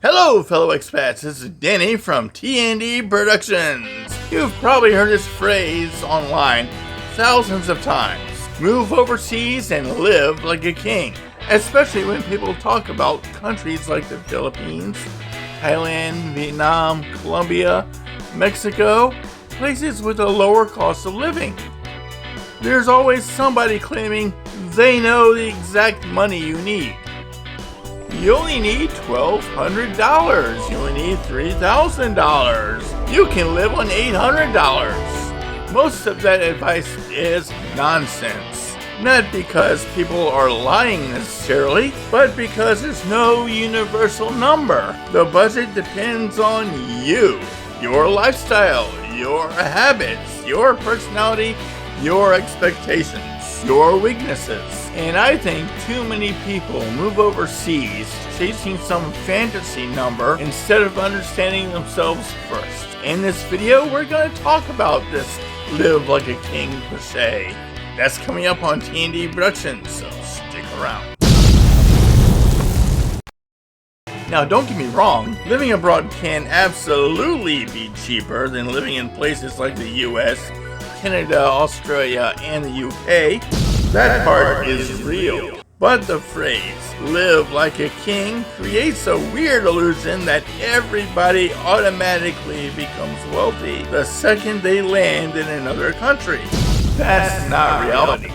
Hello, fellow expats. This is Danny from T&D Productions. You've probably heard this phrase online thousands of times. Move overseas and live like a king. Especially when people talk about countries like the Philippines, Thailand, Vietnam, Colombia, Mexico, places with a lower cost of living. There's always somebody claiming they know the exact money you need. You only need $1,200. You only need $3,000. You can live on $800. Most of that advice is nonsense. Not because people are lying necessarily, but because there's no universal number. The budget depends on you, your lifestyle, your habits, your personality, your expectations, your weaknesses. And I think too many people move overseas chasing some fantasy number instead of understanding themselves first. In this video, we're going to talk about this live like a king cliche. That's coming up on T&D Productions, so stick around. Now, don't get me wrong, living abroad can absolutely be cheaper than living in places like the US, Canada, Australia, and the UK. That part is real. But the phrase, live like a king, creates a weird illusion that everybody automatically becomes wealthy the second they land in another country. That's not reality.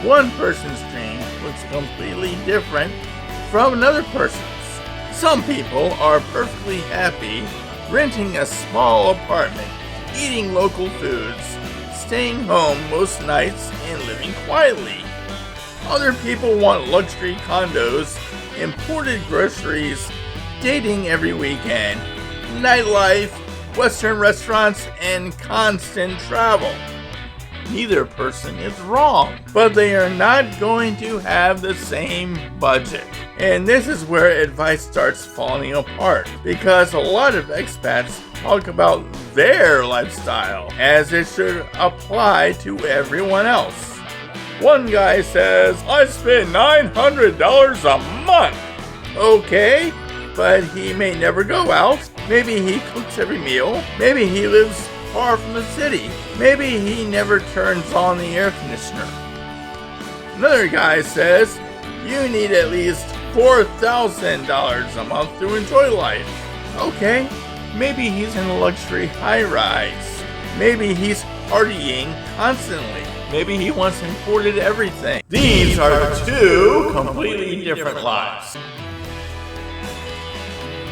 One person's dream looks completely different from another person's. Some people are perfectly happy renting a small apartment, eating local foods, staying home most nights, and living quietly. Other people want luxury condos, imported groceries, dating every weekend, nightlife, Western restaurants, and constant travel. Neither person is wrong, but they are not going to have the same budget. And this is where advice starts falling apart, because a lot of expats talk about their lifestyle as it should apply to everyone else. One guy says, I spend $900 a month. Okay, but he may never go out. Maybe he cooks every meal. Maybe he lives far from the city. Maybe he never turns on the air conditioner. Another guy says, you need at least $4,000 a month to enjoy life. Okay, maybe he's in a luxury high-rise. Maybe he's partying constantly. Maybe he wants imported everything. These are two completely different lives.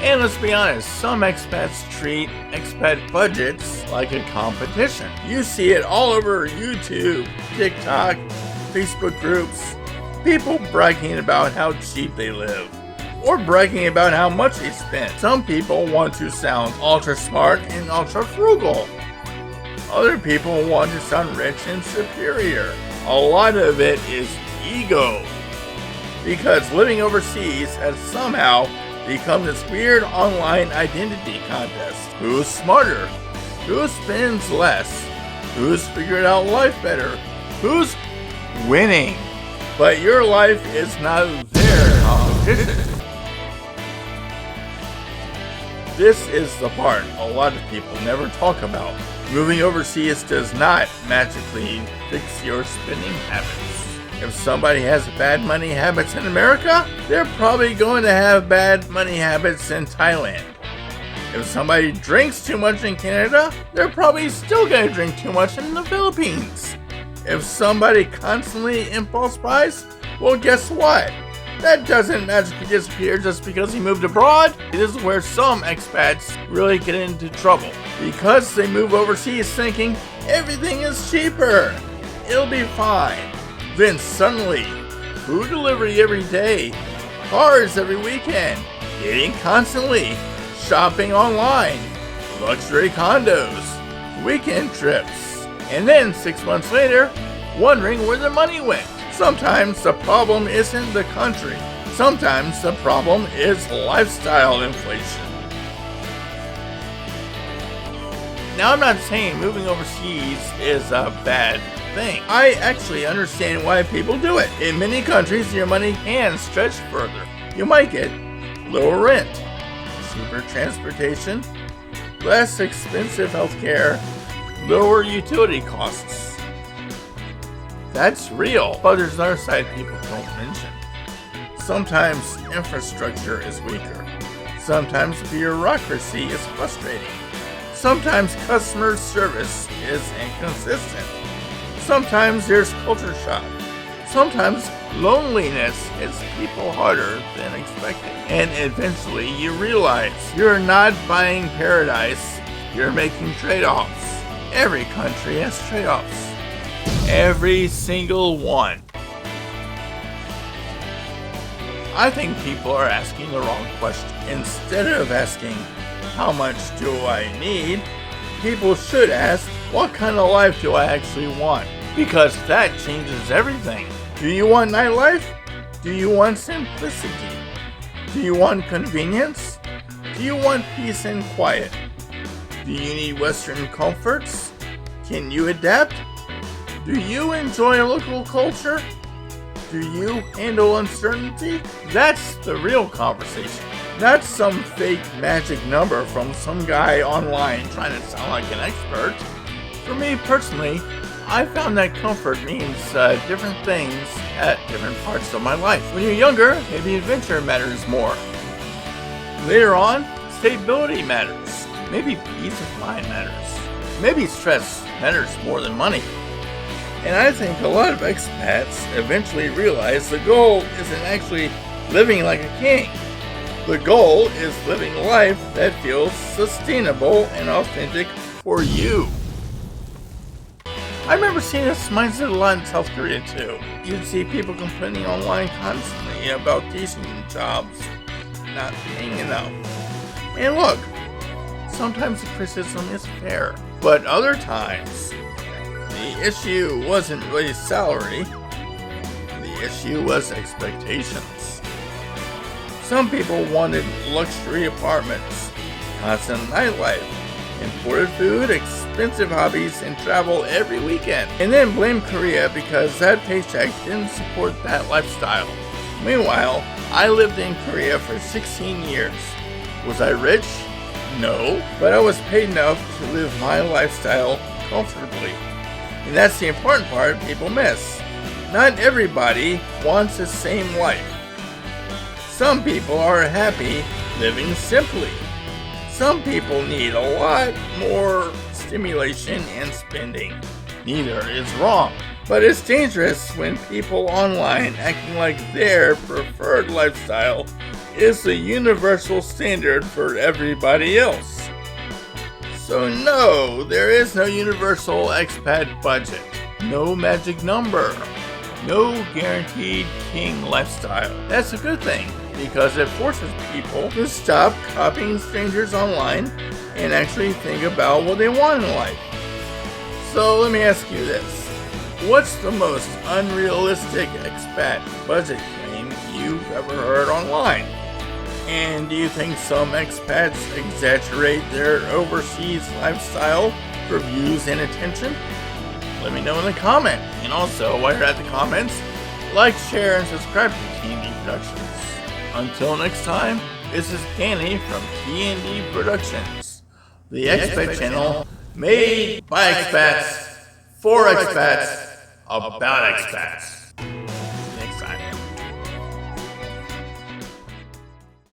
And let's be honest, some expats treat expat budgets like a competition. You see it all over YouTube, TikTok, Facebook groups. People bragging about how cheap they live, or bragging about how much they spend. Some people want to sound ultra smart and ultra frugal. Other people want to sound rich and superior. A lot of it is ego, because living overseas has somehow become this weird online identity contest. Who's smarter? Who spends less? Who's figured out life better? Who's winning? But your life is not their competition. This is the part a lot of people never talk about. Moving overseas does not magically fix your spending habits. If somebody has bad money habits in America, they're probably going to have bad money habits in Thailand. If somebody drinks too much in Canada, they're probably still going to drink too much in the Philippines. If somebody constantly impulse buys, well, guess what? That doesn't magically disappear just because he moved abroad. This is where some expats really get into trouble, because they move overseas thinking everything is cheaper. It'll be fine. Then suddenly, food delivery every day, cars every weekend, eating constantly, shopping online, luxury condos, weekend trips, and then 6 months later, wondering where the money went. Sometimes the problem isn't the country. Sometimes the problem is lifestyle inflation. Now, I'm not saying moving overseas is a bad thing. I actually understand why people do it. In many countries, your money can stretch further. You might get lower rent, cheaper transportation, less expensive healthcare, lower utility costs. That's real. But there's another side people don't mention. Sometimes infrastructure is weaker. Sometimes bureaucracy is frustrating. Sometimes customer service is inconsistent. Sometimes there's culture shock. Sometimes loneliness hits people harder than expected. And eventually you realize you're not buying paradise, you're making trade-offs. Every country has trade-offs. Every single one. I think people are asking the wrong question. Instead of asking, how much do I need? People should ask, what kind of life do I actually want? Because that changes everything. Do you want nightlife? Do you want simplicity? Do you want convenience? Do you want peace and quiet? Do you need Western comforts? Can you adapt? Do you enjoy local culture? Do you handle uncertainty? That's the real conversation. Not some fake magic number from some guy online trying to sound like an expert. For me personally, I found that comfort means different things at different parts of my life. When you're younger, maybe adventure matters more. Later on, stability matters. Maybe peace of mind matters. Maybe stress matters more than money. And I think a lot of expats eventually realize the goal isn't actually living like a king. The goal is living a life that feels sustainable and authentic for you. I remember seeing this mindset a lot in South Korea too. You'd see people complaining online constantly about teaching jobs not paying enough. And look, sometimes the criticism is fair, but other times, the issue wasn't really salary. The issue was expectations. Some people wanted luxury apartments, constant nightlife, imported food, expensive hobbies, and travel every weekend. And then blame Korea because that paycheck didn't support that lifestyle. Meanwhile, I lived in Korea for 16 years. Was I rich? No, but I was paid enough to live my lifestyle comfortably. And that's the important part people miss. Not everybody wants the same life. Some people are happy living simply. Some people need a lot more stimulation and spending. Neither is wrong. But it's dangerous when people online acting like their preferred lifestyle is the universal standard for everybody else. So no, there is no universal expat budget, no magic number, no guaranteed king lifestyle. That's a good thing because it forces people to stop copying strangers online and actually think about what they want in life. So let me ask you this. What's the most unrealistic expat budget claim you've ever heard online? And do you think some expats exaggerate their overseas lifestyle for views and attention? Let me know in the comment. And also, while you're at the comments, like, share, and subscribe to T&D Productions. Until next time, this is Danny from T&D Productions, the expat channel made by expats, for expats, about expats.